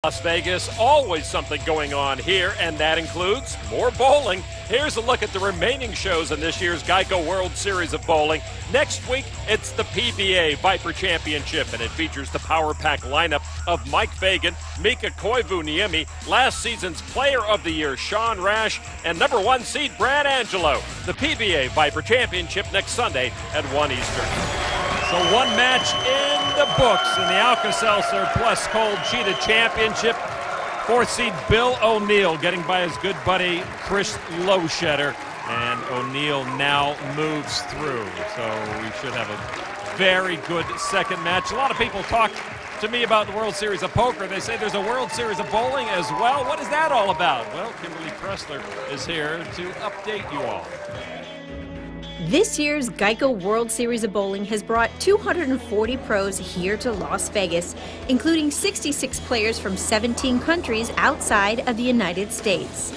Las Vegas, always something going on here, and that includes more bowling. Here's a look at the remaining shows in this year's Geico World Series of Bowling. Next week, it's the PBA Viper Championship, and it features the Power Pack lineup of Mike Fagan, Mika Koivu-Niemi, last season's Player of the Year Sean Rash, and #1 seed Brad Angelo. The PBA Viper Championship next Sunday at 1 Eastern. So one match in the books in the Alka Seltzer plus Cold Cheetah Championship. 4th seed Bill O'Neill getting by his good buddy Chris Loschetter. And O'Neill now moves through. So we should have a very good second match. A lot of people talk to me about the World Series of Poker. They say there's a World Series of Bowling as well. What is that all about? Well, Kimberly Pressler is here to update you all. This year's Geico World Series of Bowling has brought 240 pros here to Las Vegas, including 66 players from 17 countries outside of the United States.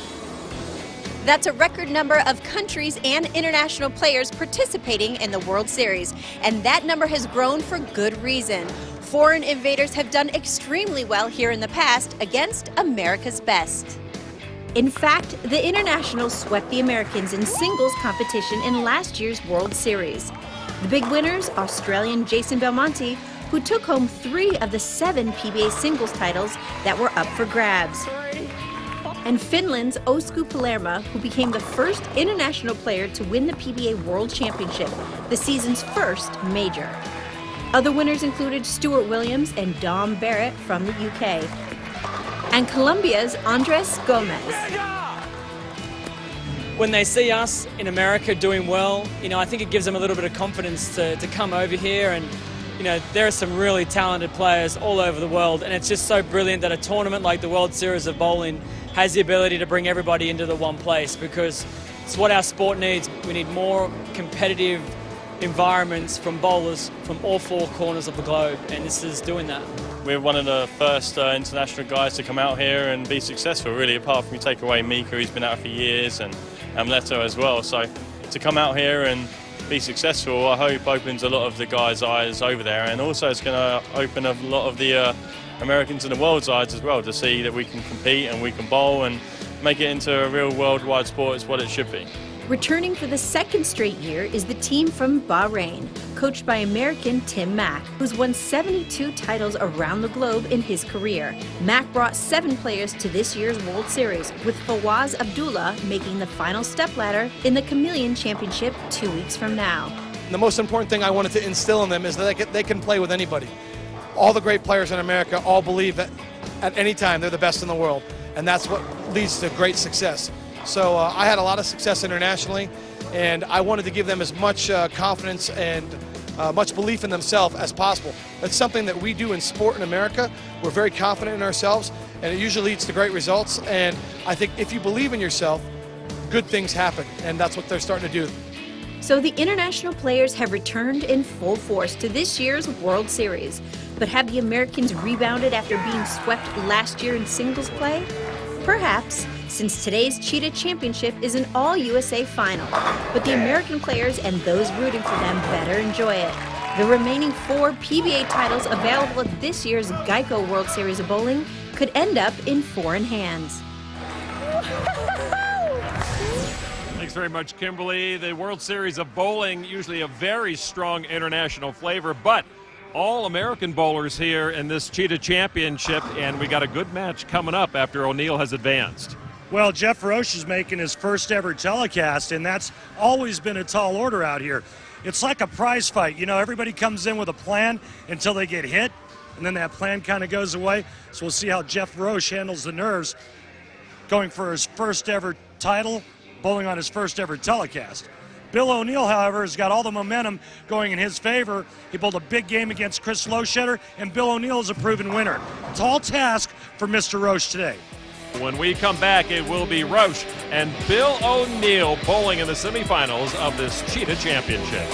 That's a record number of countries and international players participating in the World Series, and that number has grown for good reason. Foreign invaders have done extremely well here in the past against America's best. In fact, the Internationals swept the Americans in singles competition in last year's World Series. The big winners, Australian Jason Belmonte, who took home 3 of the 7 PBA singles titles that were up for grabs. And Finland's Osku Palermo, who became the first international player to win the PBA World Championship, the season's first major. Other winners included Stuart Williams and Dom Barrett from the UK. And Colombia's Andres Gomez. When they see us in America doing well, I think it gives them a little bit of confidence to come over here. And, there are some really talented players all over the world. And it's just so brilliant that a tournament like the World Series of Bowling has the ability to bring everybody into the one place, because it's what our sport needs. We need more competitive environments from bowlers from all 4 corners of the globe, and this is doing that. We're one of the first international guys to come out here and be successful, really, apart from you take away Mika, who's been out for years, and Leto as well. So to come out here and be successful, I hope opens a lot of the guys' eyes over there, and also it's going to open a lot of the Americans and the world's eyes as well, to see that we can compete and we can bowl and make it into a real worldwide sport. Is what it should be. Returning for the 2nd straight year is the team from Bahrain, coached by American Tim Mack, who's won 72 titles around the globe in his career. Mack brought 7 players to this year's World Series, with Fawaz Abdullah making the final stepladder in the Chameleon Championship 2 weeks from now. The most important thing I wanted to instill in them is that they can play with anybody. All the great players in America all believe that at any time they're the best in the world, and that's what leads to great success. So I had a lot of success internationally, and I wanted to give them as much confidence and much belief in themselves as possible. That's something that we do in sport in America. We're very confident in ourselves, and it usually leads to great results. And I think if you believe in yourself, good things happen, and that's what they're starting to do. So the international players have returned in full force to this year's World Series. But have the Americans rebounded after being swept last year in singles play? Perhaps, since today's Cheetah Championship is an all-USA final. But the American players and those rooting for them better enjoy it. The remaining 4 PBA titles available at this year's Geico World Series of Bowling could end up in foreign hands. Thanks very much, Kimberly. The World Series of Bowling, usually a very strong international flavor, but all American bowlers here in this Cheetah Championship, and we got a good match coming up after O'Neill has advanced. Well, Jeff Roche is making his first ever telecast, and that's always been a tall order out here. It's like a prize fight. Everybody comes in with a plan until they get hit, and then that plan kind of goes away. So we'll see how Jeff Roche handles the nerves going for his first ever title, bowling on his first ever telecast. Bill O'Neill, however, has got all the momentum going in his favor. He bowled a big game against Chris Loschetter, and Bill O'Neill is a proven winner. Tall task for Mr. Roche today. When we come back, it will be Roche and Bill O'Neill bowling in the semifinals of this Cheetah Championship.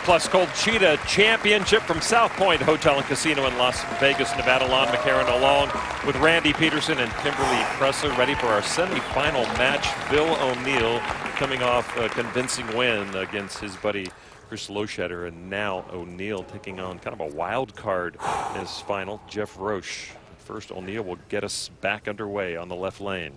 Plus Cold Cheetah Championship from South Point Hotel and Casino in Las Vegas, Nevada. Lon McCarron along with Randy Peterson and Kimberly Pressler, ready for our semifinal match. Bill O'Neill coming off a convincing win against his buddy Chris Loschetter, and now O'Neill taking on kind of a wild card in his final, Jeff Roche. First, O'Neill will get us back underway on the left lane.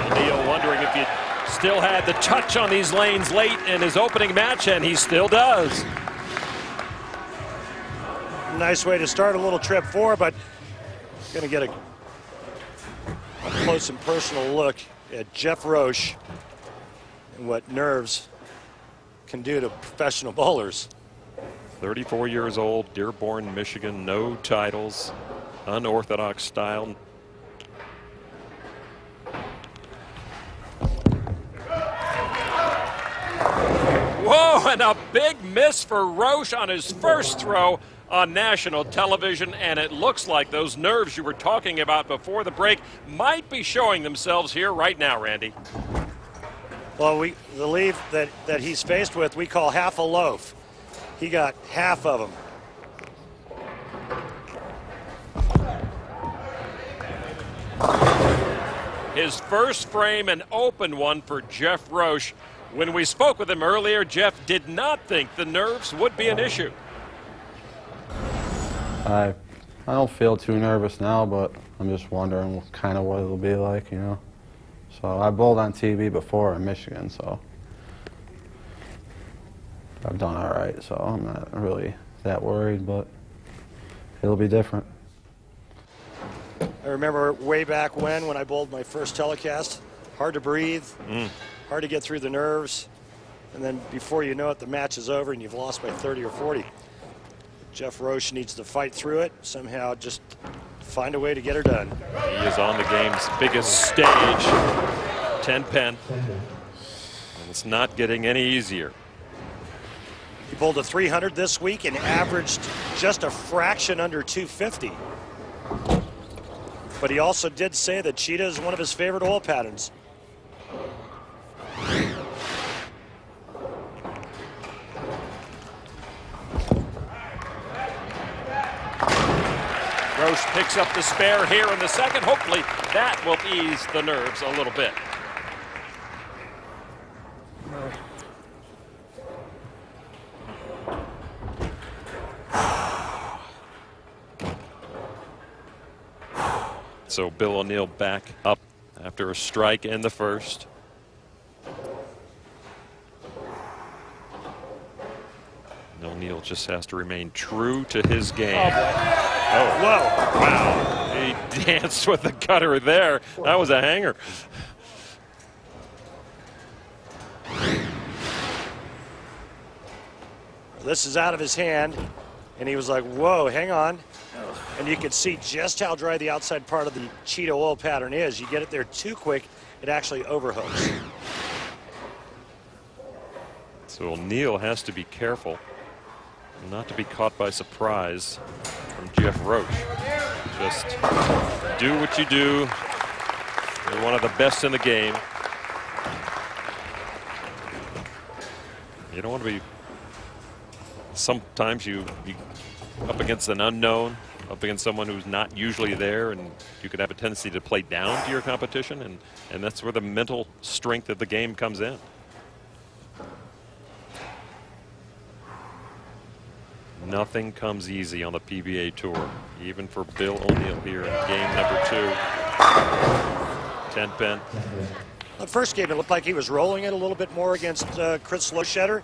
O'Neill wondering if he still had the touch on these lanes late in his opening match, and he still does. Nice way to start a little trip four, but going to get a close and personal look at Jeff Roche and what nerves can do to professional bowlers. 34 years old, Dearborn, Michigan, no titles, unorthodox style. Whoa, and a big miss for Roche on his first throw on national television, and it looks like those nerves you were talking about before the break might be showing themselves here right now, Randy. Well, the lead that he's faced with, we call half a loaf. He got half of them. His first frame, an open one for Jeff Roche. When we spoke with him earlier, Jeff did not think the nerves would be an issue. I don't feel too nervous now, but I'm just wondering kind of what it'll be like, you know. So I bowled on TV before in Michigan, so I've done all right. So I'm not really that worried, but it'll be different. I remember way back when I bowled my first telecast, hard to breathe, hard to get through the nerves, and then before you know it, the match is over and you've lost by 30 or 40. Jeff Roche needs to fight through it, somehow just find a way to get her done. He is on the game's biggest stage, 10 pen, and it's not getting any easier. He bowled a 300 this week and averaged just a fraction under 250. But he also did say that Cheetah is one of his favorite oil patterns. Roche picks up the spare here in the second. Hopefully that will ease the nerves a little bit. So Bill O'Neill back up after a strike in the first. O'Neill just has to remain true to his game. Oh, whoa. Wow. He danced with the cutter there. That was a hanger. This is out of his hand, and he was like, whoa, hang on. And you can see just how dry the outside part of the Cheetah oil pattern is. You get it there too quick, it actually overhooks. So O'Neill has to be careful not to be caught by surprise from Jeff Roche. Just do what you do. You're one of the best in the game. You don't want to be, sometimes you up against an unknown, up against someone who's not usually there, and you could have a tendency to play down to your competition, and that's where the mental strength of the game comes in. Nothing comes easy on the PBA Tour, even for Bill O'Neill here in game number 2. 10 pen. The first game, it looked like he was rolling it a little bit more against Chris Loschetter.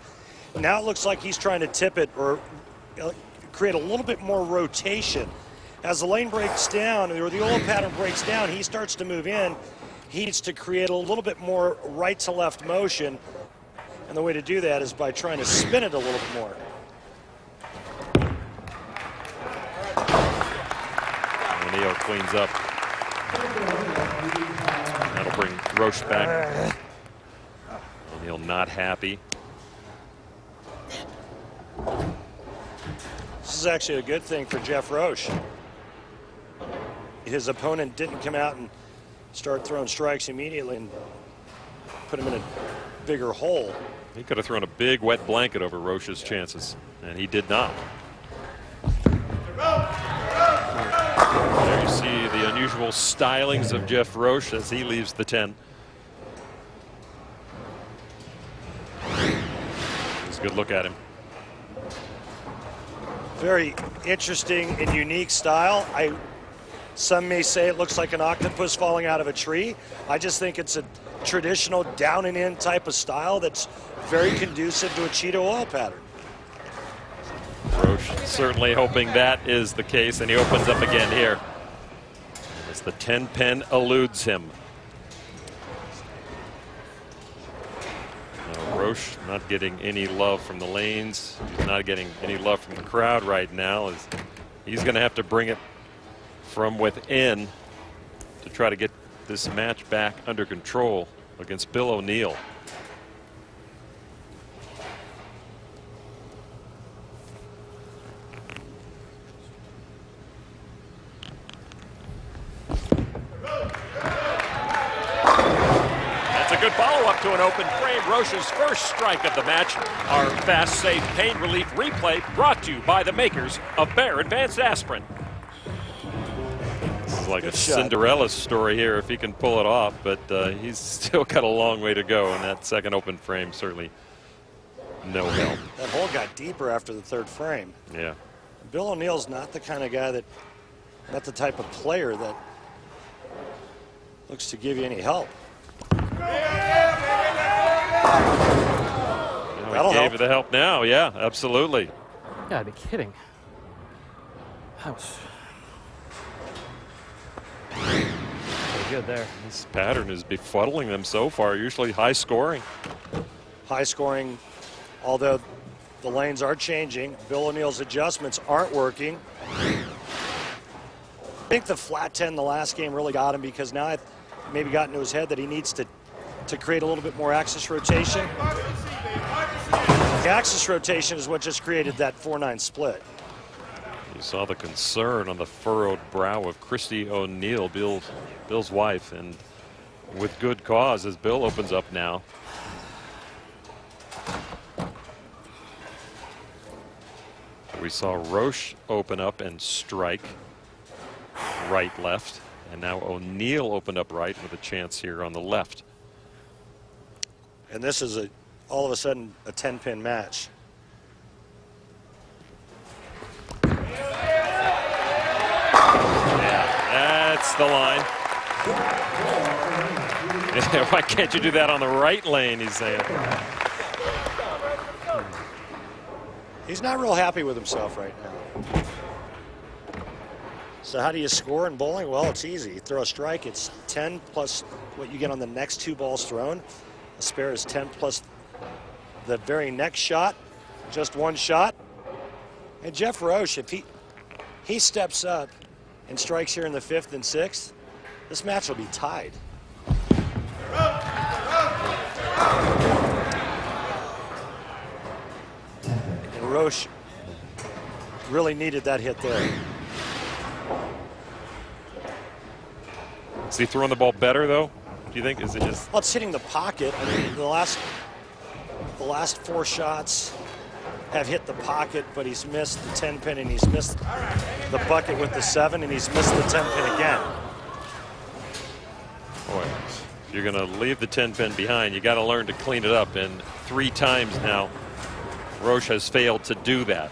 Now it looks like he's trying to tip it or create a little bit more rotation. As the lane breaks down, or the oil pattern breaks down, he starts to move in. He needs to create a little bit more right to left motion. And the way to do that is by trying to spin it a little bit more. O'Neill cleans up. That'll bring Roche back. O'Neill not happy. This is actually a good thing for Jeff Roche. His opponent didn't come out and start throwing strikes immediately and put him in a bigger hole. He could have thrown a big wet blanket over Roche's chances, and he did not. There you see the unusual unusual stylings of Jeff Roche as he leaves the 10. It's a good look at him. Very interesting and unique style. Some may say it looks like an octopus falling out of a tree. I just think it's a traditional down and in type of style that's very conducive to a Cheetah oil pattern. Roche certainly hoping that is the case, and he opens up again here as the 10 pin eludes him. Roche not getting any love from the lanes. He's not getting any love from the crowd right now. He's going to have to bring it from within to try to get this match back under control against Bill O'Neill. Good follow-up to an open frame. Roche's first strike of the match. Our fast, safe pain relief replay brought to you by the makers of Bayer Advanced Aspirin. This is like a Cinderella story here if he can pull it off, but he's still got a long way to go, and that second open frame certainly no help. That hole got deeper after the third frame. Yeah. Bill O'Neill's not the kind of guy that, not the type of player that looks to give you any help. That'll gave it the help now. Yeah, absolutely. You gotta be kidding. That was pretty good there. This pattern is befuddling them so far. Usually high scoring. High scoring, although the lanes are changing. Bill O'Neill's adjustments aren't working. I think the flat 10 the last game really got him, because now it maybe got into his head that he needs to create a little bit more axis rotation. The axis rotation is what just created that 4-9 split. You saw the concern on the furrowed brow of Christy O'Neill, Bill's wife, and with good cause as Bill opens up now. We saw Roche open up and strike right, left, and now O'Neill opened up right with a chance here on the left. And this is all of a sudden a 10-pin match. Yeah, that's the line. Why can't you do that on the right lane, he's saying. He's not real happy with himself right now. So how do you score in bowling? Well, it's easy. You throw a strike, it's 10 plus what you get on the next 2 balls thrown. A spare is 10 plus the very next shot, just 1 shot. And Jeff Roche, if he steps up and strikes here in the 5th and 6th, this match will be tied. And Roche really needed that hit there. Is he throwing the ball better, though? Do you think? Is it just? Well, it's hitting the pocket. I mean, the last 4 shots have hit the pocket, but he's missed the 10-pin, and he's missed the bucket with the 7, and he's missed the 10-pin again. Boy, if you're going to leave the 10-pin behind, you got to learn to clean it up. And 3 times now, Roche has failed to do that.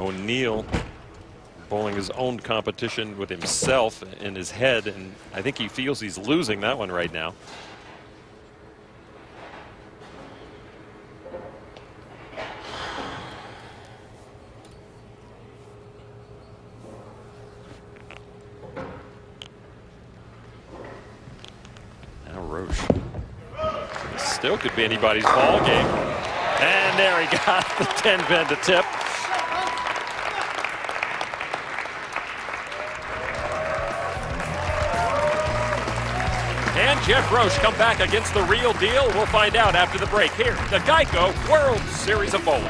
O'Neill bowling his own competition with himself in his head, and I think he feels he's losing that one right now. Now Roche. This still could be anybody's ball game. And there he got the 10-pin to tip. And Jeff Roche come back against the real deal? We'll find out after the break here, the Geico World Series of Bowling.